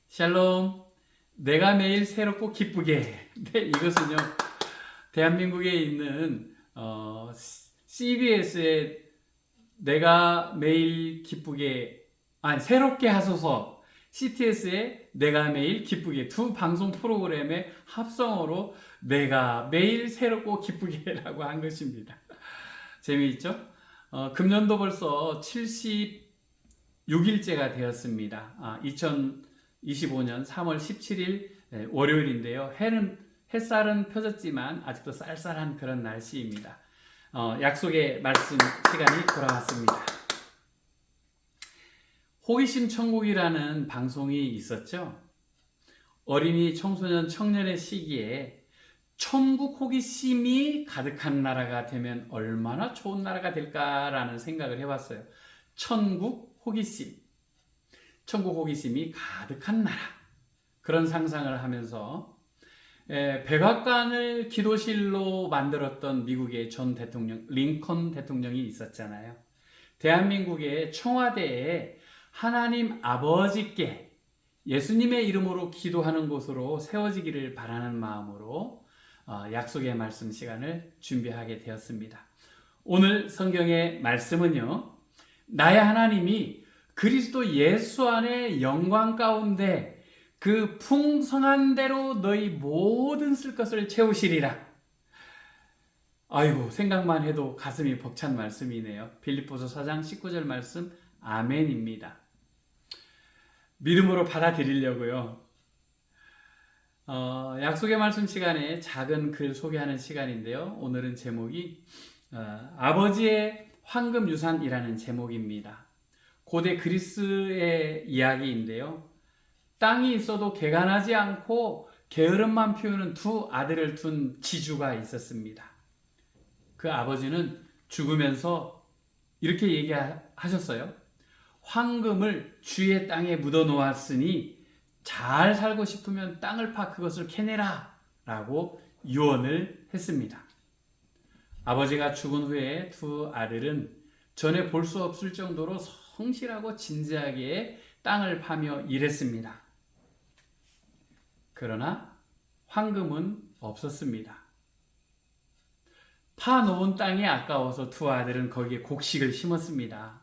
샬롬. 내가 매일 새롭고 기쁘게. 네, 이것은요, 대한민국에 있는 CBS의 내가 매일 기쁘게, 아니 새롭게 하소서, CTS의 내가 매일 기쁘게, 두 방송 프로그램의 합성어로 내가 매일 새롭고 기쁘게라고 한 것입니다. 재미있죠? 금년도 벌써 76일째가 되었습니다. 2025년 3월 17일 월요일인데요. 햇살은 펴졌지만 아직도 쌀쌀한 그런 날씨입니다. 약속의 말씀 시간이 돌아왔습니다. 호기심 천국이라는 방송이 있었죠. 어린이, 청소년, 청년의 시기에 천국 호기심이 가득한 나라가 되면 얼마나 좋은 나라가 될까라는 생각을 해봤어요. 천국 호기심, 천국 호기심이 가득한 나라, 그런 상상을 하면서 백악관을 기도실로 만들었던 미국의 전 대통령, 링컨 대통령이 있었잖아요. 대한민국의 청와대에 하나님 아버지께 예수님의 이름으로 기도하는 곳으로 세워지기를 바라는 마음으로 약속의 말씀 시간을 준비하게 되었습니다. 오늘 성경의 말씀은요, 나의 하나님이 그리스도 예수 안에 영광 가운데 그 풍성한 대로 너희 모든 쓸 것을 채우시리라. 아이고, 생각만 해도 가슴이 벅찬 말씀이네요. 빌립보서 4장 19절 말씀, 아멘입니다. 믿음으로 받아들이려고요. 약속의 말씀 시간에 작은 글 소개하는 시간인데요. 오늘은 제목이 아버지의 황금 유산이라는 제목입니다. 고대 그리스의 이야기인데요. 땅이 있어도 개간하지 않고 게으름만 피우는 두 아들을 둔 지주가 있었습니다. 그 아버지는 죽으면서 이렇게 얘기하셨어요. 황금을 주의 땅에 묻어 놓았으니 잘 살고 싶으면 땅을 파 그것을 캐내라 라고 유언을 했습니다. 아버지가 죽은 후에 두 아들은 전에 볼 수 없을 정도로 성실하고 진지하게 땅을 파며 일했습니다. 그러나 황금은 없었습니다. 파놓은 땅이 아까워서 두 아들은 거기에 곡식을 심었습니다.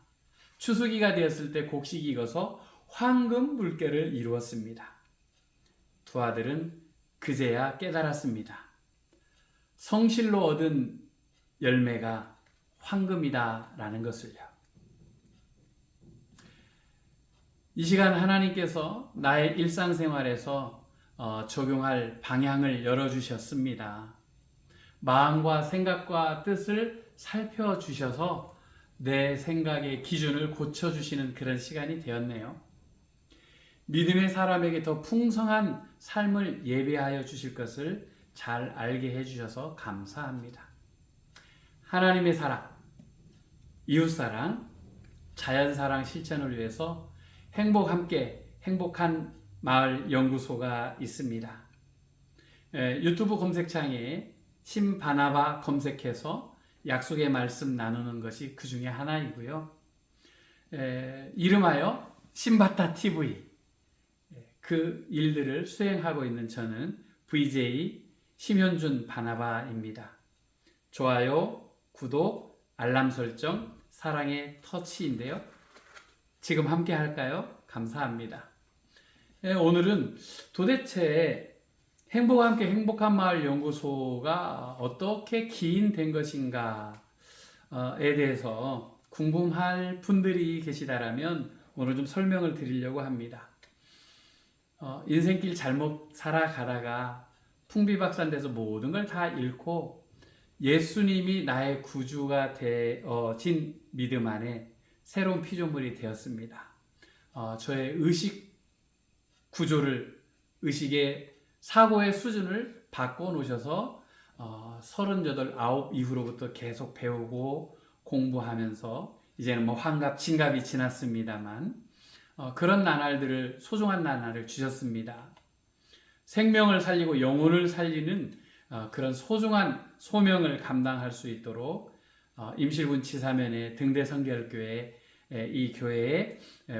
추수기가 되었을 때 곡식이 익어서 황금 물결을 이루었습니다. 두 아들은 그제야 깨달았습니다. 성실로 얻은 열매가 황금이다라는 것을요. 이 시간 하나님께서 나의 일상생활에서 적용할 방향을 열어주셨습니다. 마음과 생각과 뜻을 살펴주셔서 내 생각의 기준을 고쳐주시는 그런 시간이 되었네요. 믿음의 사람에게 더 풍성한 삶을 예배하여 주실 것을 잘 알게 해주셔서 감사합니다. 하나님의 사랑, 이웃사랑, 자연사랑 실천을 위해서 행복한 마을 연구소가 있습니다. 유튜브 검색창에 신바나바 검색해서 약속의 말씀 나누는 것이 그 중에 하나이고요. 이름하여 신바타 TV, 그 일들을 수행하고 있는 저는 VJ 심현준 바나바입니다. 좋아요, 구독, 알람 설정, 사랑의 터치인데요. 지금 함께 할까요? 감사합니다. 오늘은 도대체 행복과 함께 행복한 마을 연구소가 어떻게 기인된 것인가에 대해서 궁금할 분들이 계시다라면 오늘 좀 설명을 드리려고 합니다. 인생길 잘못 살아가다가 풍비박산돼서 모든 걸 다 잃고 예수님이 나의 구주가 되어진 믿음 안에 새로운 피조물이 되었습니다. 저의 의식 구조를, 의식의 사고의 수준을 바꿔놓으셔서 38, 9 이후로부터 계속 배우고 공부하면서 이제는 환갑, 진갑이 지났습니다만 그런 나날들을, 소중한 나날을 주셨습니다. 생명을 살리고 영혼을 살리는 그런 소중한 소명을 감당할 수 있도록 임실군 지사면의 등대성결교회, 이 교회에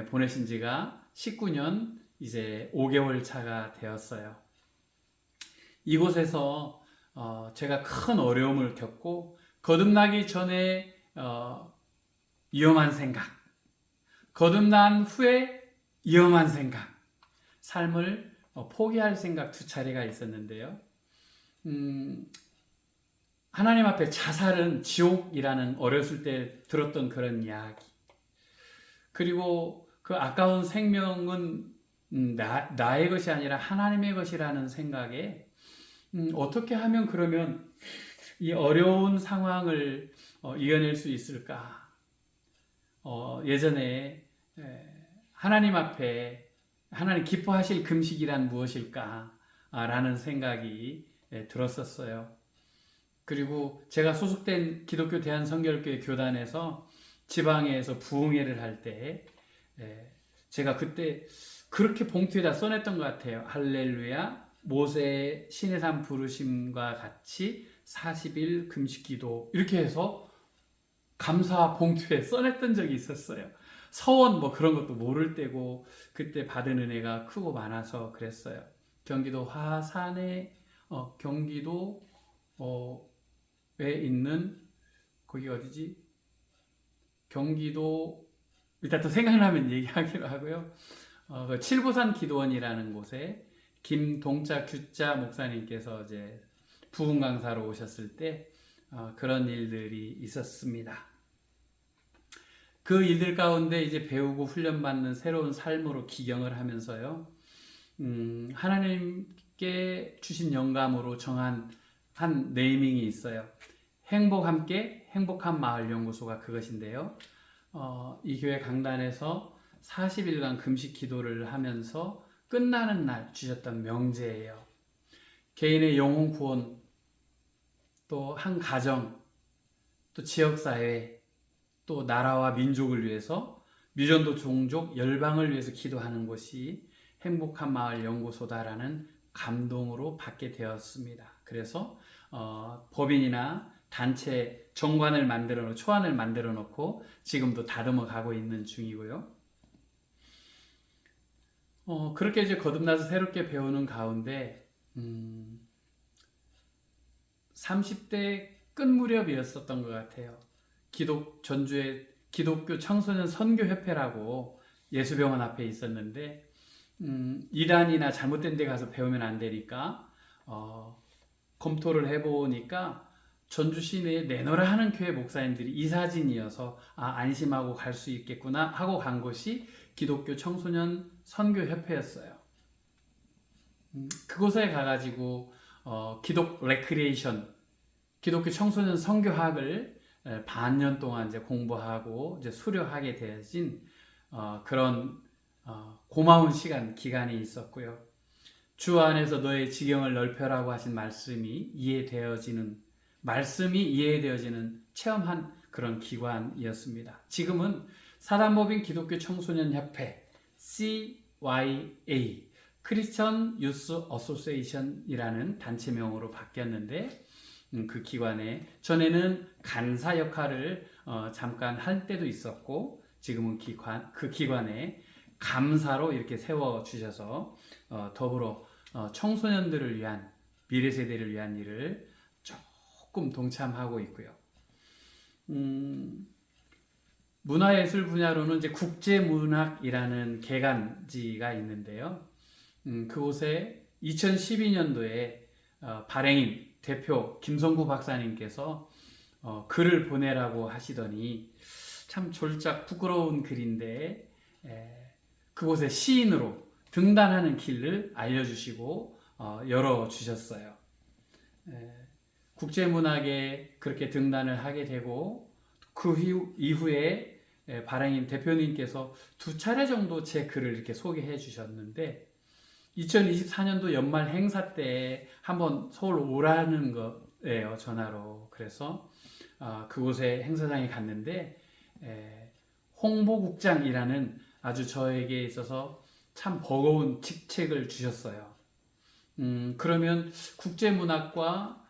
보내신 지가 19년 이제 5개월 차가 되었어요. 이곳에서 제가 큰 어려움을 겪고 거듭나기 전에 위험한 생각, 거듭난 후에 위험한 생각, 삶을 포기할 생각 두 차례가 있었는데요. 하나님 앞에 자살은 지옥이라는 어렸을 때 들었던 그런 이야기. 그리고 그 아까운 생명은 나의 것이 아니라 하나님의 것이라는 생각에 어떻게 하면 그러면 이 어려운 상황을 이겨낼 수 있을까? 예전에 하나님 앞에 하나님 기뻐하실 금식이란 무엇일까? 라는 생각이 들었었어요. 그리고 제가 소속된 기독교 대한성결교회 교단에서 지방에서 부흥회를 할 때 제가 그때 그렇게 봉투에다 써냈던 것 같아요. 할렐루야, 모세의 신의 산 부르심과 같이 40일 금식기도 이렇게 해서 감사 봉투에 써냈던 적이 있었어요. 서원 뭐 그런 것도 모를 때고 그때 받은 은혜가 크고 많아서 그랬어요. 경기도 화산에 경기도에 있는 거기 어디지? 경기도 이따 또 생각나면 얘기하기로 하고요. 그 칠보산 기도원이라는 곳에 김동자 규자 목사님께서 이제 부흥 강사로 오셨을 때 그런 일들이 있었습니다. 그 일들 가운데 이제 배우고 훈련받는 새로운 삶으로 기경을 하면서요. 하나님께 주신 영감으로 정한 한 네이밍이 있어요. 행복 함께 행복한 마을 연구소가 그것인데요. 이 교회 강단에서 40일간 금식 기도를 하면서 끝나는 날 주셨던 명제예요. 개인의 영혼 구원, 또 한 가정, 또 지역사회, 또 나라와 민족을 위해서 미전도 종족 열방을 위해서 기도하는 곳이 행복한 마을 연구소다라는 감동으로 받게 되었습니다. 그래서 법인이나 단체 정관을 만들어 놓고 초안을 만들어 놓고 지금도 다듬어 가고 있는 중이고요. 그렇게 이제 거듭나서 새롭게 배우는 가운데 30대 끝 무렵이었었던 것 같아요. 전주에 기독교 청소년 선교협회라고 예수병원 앞에 있었는데 이단이나 잘못된 데 가서 배우면 안 되니까 검토를 해보니까 전주 시내에 내노라 하는 교회 목사님들이 이사진이어서 안심하고 갈 수 있겠구나 하고 간 곳이 기독교 청소년 선교협회였어요. 그곳에 가가지고 기독교 청소년 선교학을 반년 동안 이제 공부하고 이제 수료하게 되어진 그런 고마운 기간이 있었고요. 주 안에서 너의 지경을 넓혀라고 하신 말씀이 이해되어지는 체험한 그런 기관이었습니다. 지금은 사단법인 기독교 청소년 협회 CYA 크리스천 유스 어소시에이션이라는 단체명으로 바뀌었는데 그 기관에 전에는 간사 역할을 잠깐 할 때도 있었고 지금은 그 기관에 감사로 이렇게 세워주셔서 더불어 청소년들을 위한 미래 세대를 위한 일을 조금 동참하고 있고요. 문화예술 분야로는 이제 국제문학이라는 개간지가 있는데요. 그곳에 2012년도에 발행인 대표 김성구 박사님께서 글을 보내라고 하시더니 참 졸작 부끄러운 글인데 그곳에 시인으로 등단하는 길을 알려주시고 열어주셨어요. 국제문학에 그렇게 등단을 하게 되고 그 이후에 발행인 대표님께서 2차례 정도 제 글을 이렇게 소개해 주셨는데 2024년도 연말 행사 때 한번 서울 오라는 거예요, 전화로. 그래서 그곳에 행사장에 갔는데 홍보국장이라는 아주 저에게 있어서 참 버거운 직책을 주셨어요. 그러면 국제문학과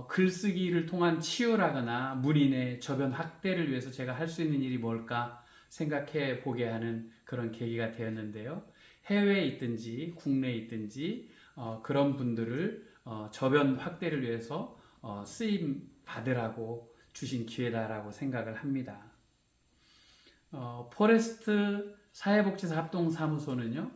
글쓰기를 통한 치유라거나 문인의 저변 확대를 위해서 제가 할 수 있는 일이 뭘까 생각해 보게 하는 그런 계기가 되었는데요. 해외에 있든지 국내에 있든지 그런 분들을 저변 확대를 위해서 쓰임 받으라고 주신 기회다라고 생각을 합니다. 포레스트 사회복지사 합동사무소는요,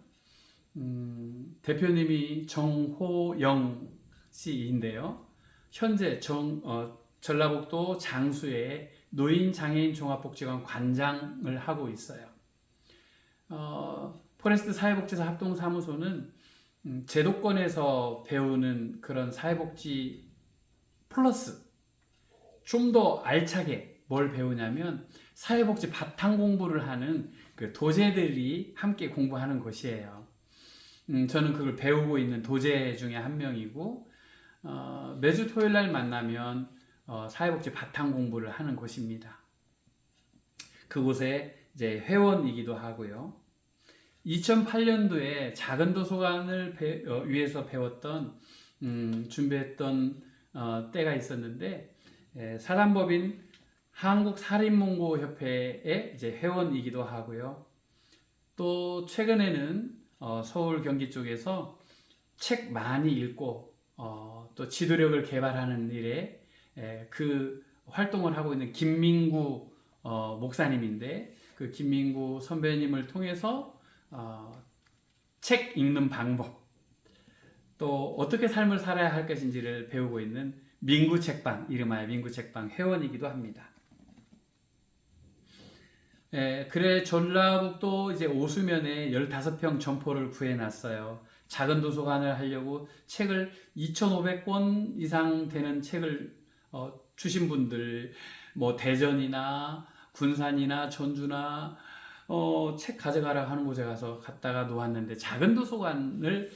대표님이 정호영 씨인데요. 현재 전라북도 장수의 노인장애인 종합복지관 관장을 하고 있어요. 포레스트 사회복지사 합동사무소는 제도권에서 배우는 그런 사회복지 플러스 좀 더 알차게 뭘 배우냐면 사회복지 바탕 공부를 하는 그 도제들이 함께 공부하는 곳이에요. 저는 그걸 배우고 있는 도제 중에 한 명이고 매주 토요일 날 만나면 사회복지 바탕 공부를 하는 곳입니다. 그곳에 이제 회원이기도 하고요. 2008년도에 작은 도서관을 위해서 배웠던 준비했던 때가 있었는데 사단법인 한국살인문고협회의 이제 회원이기도 하고요. 또 최근에는 서울 경기 쪽에서 책 많이 읽고 또 지도력을 개발하는 일에 그 활동을 하고 있는 김민구 목사님인데 그 김민구 선배님을 통해서 책 읽는 방법 또 어떻게 삶을 살아야 할 것인지를 배우고 있는 민구책방, 이름하여 민구책방 회원이기도 합니다. 그래 전라북도 이제 오수면에 15평 점포를 구해놨어요. 작은 도서관을 하려고 책을 2,500권 이상 되는 책을 주신 분들, 뭐 대전이나 군산이나 전주나 책 가져가라 하는 곳에 가서 갖다가 놓았는데 작은 도서관을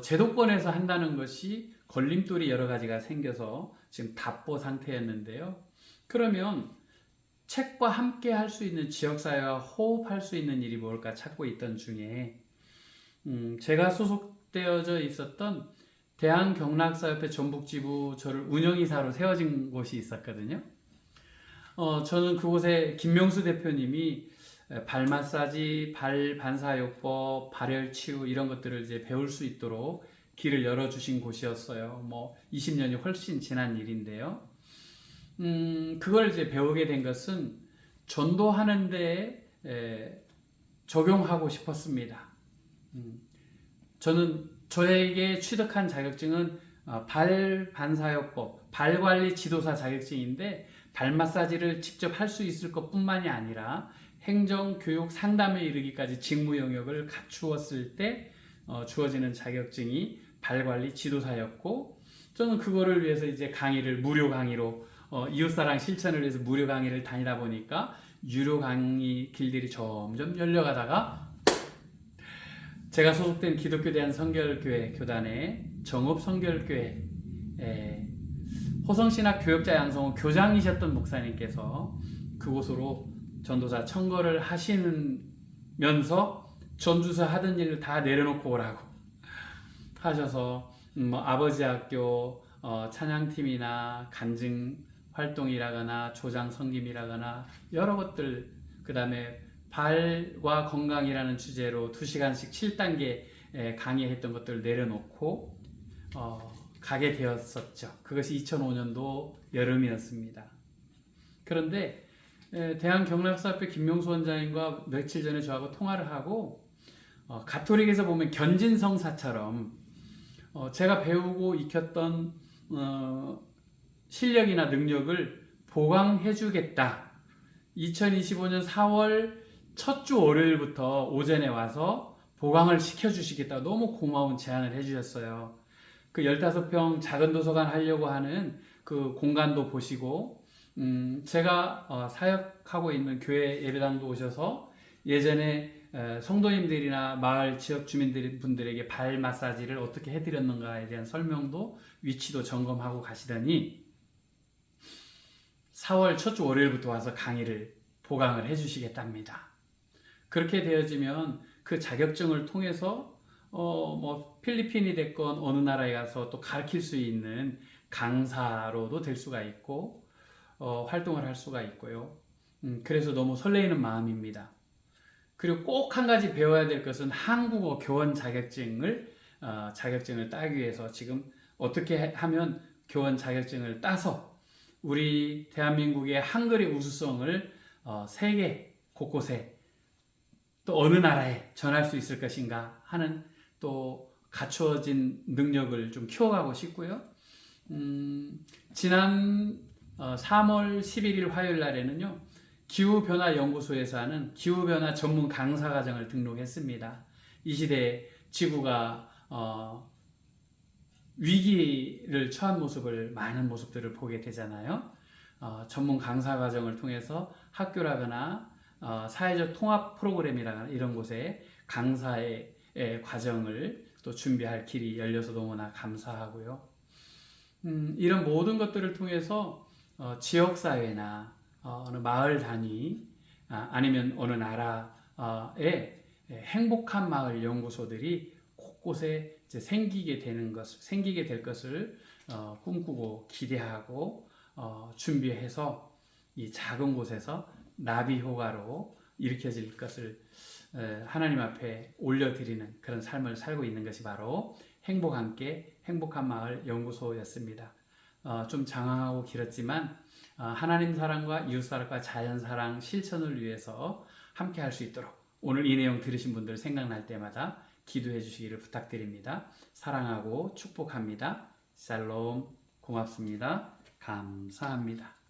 제도권에서 한다는 것이 걸림돌이 여러 가지가 생겨서 지금 답보 상태였는데요. 그러면 책과 함께 할 수 있는 지역사회와 호흡할 수 있는 일이 뭘까 찾고 있던 중에 제가 소속되어져 있었던 대한경락사협회 전북지부 저를 운영이사로 세워진 곳이 있었거든요. 저는 그곳에 김명수 대표님이 발 마사지, 발 반사요법, 발열 치유 이런 것들을 이제 배울 수 있도록 길을 열어주신 곳이었어요. 뭐 20년이 훨씬 지난 일인데요. 그걸 이제 배우게 된 것은 전도하는데 적용하고 싶었습니다. 저는 저에게 취득한 자격증은 발 반사요법, 발 관리 지도사 자격증인데 발 마사지를 직접 할 수 있을 것뿐만이 아니라 행정, 교육, 상담에 이르기까지 직무 영역을 갖추었을 때 주어지는 자격증이 발 관리 지도사였고 저는 그거를 위해서 이제 강의를 무료 강의로 이웃사랑 실천을 위해서 무료 강의를 다니다 보니까 유료 강의 길들이 점점 열려가다가 제가 소속된 기독교 대한성결교회 교단의 정읍성결교회 호성신학 교역자 양성호 교장이셨던 목사님께서 그곳으로 전도사 청거를 하시면서 전주서 하던 일을 다 내려놓고 오라고 하셔서 아버지 학교 찬양팀이나 간증 활동이라거나 조장 섬김이라거나 여러 것들 그 다음에 발과 건강이라는 주제로 2시간씩 7단계 강의했던 것들을 내려놓고 가게 되었었죠. 그것이 2005년도 여름이었습니다. 그런데 대한경락사협회 김명수 원장님과 며칠 전에 저하고 통화를 하고 가톨릭에서 보면 견진성사처럼 제가 배우고 익혔던 실력이나 능력을 보강해 주겠다. 2025년 4월 첫 주 월요일부터 오전에 와서 보강을 시켜주시겠다. 너무 고마운 제안을 해주셨어요. 그 15평 작은 도서관 하려고 하는 그 공간도 보시고 제가 사역하고 있는 교회 예배당도 오셔서 예전에 성도님들이나 마을 지역 주민분들에게 발 마사지를 어떻게 해드렸는가에 대한 설명도 위치도 점검하고 가시더니 4월 첫 주 월요일부터 와서 강의를 보강을 해주시겠답니다. 그렇게 되어지면 그 자격증을 통해서 뭐 필리핀이 됐건 어느 나라에 가서 또 가르칠 수 있는 강사로도 될 수가 있고 활동을 할 수가 있고요. 그래서 너무 설레이는 마음입니다. 그리고 꼭 한 가지 배워야 될 것은 한국어 교원 자격증을 따기 위해서 지금 어떻게 하면 교원 자격증을 따서 우리 대한민국의 한글의 우수성을 세계 곳곳에 또 어느 나라에 전할 수 있을 것인가 하는 또 갖추어진 능력을 좀 키워가고 싶고요. 지난 3월 11일 화요일 날에는요, 기후변화연구소에서 하는 기후변화 전문 강사 과정을 등록했습니다. 이 시대에 지구가 위기를 처한 많은 모습들을 보게 되잖아요. 전문 강사 과정을 통해서 학교라거나 사회적 통합 프로그램이라거나 이런 곳에 강사의 과정을 또 준비할 길이 열려서 너무나 감사하고요. 이런 모든 것들을 통해서 지역사회나 어느 마을 단위 아니면 어느 나라의 행복한 마을 연구소들이 곳곳에 이제 생기게 될 것을 꿈꾸고 기대하고 준비해서 이 작은 곳에서 나비 효과로 일으켜질 것을 하나님 앞에 올려드리는 그런 삶을 살고 있는 것이 바로 행복 함께 행복한 마을 연구소였습니다. 좀 장황하고 길었지만 하나님 사랑과 이웃 사랑과 자연 사랑 실천을 위해서 함께 할 수 있도록 오늘 이 내용 들으신 분들 생각날 때마다 기도해 주시기를 부탁드립니다. 사랑하고 축복합니다. 샬롬. 고맙습니다. 감사합니다.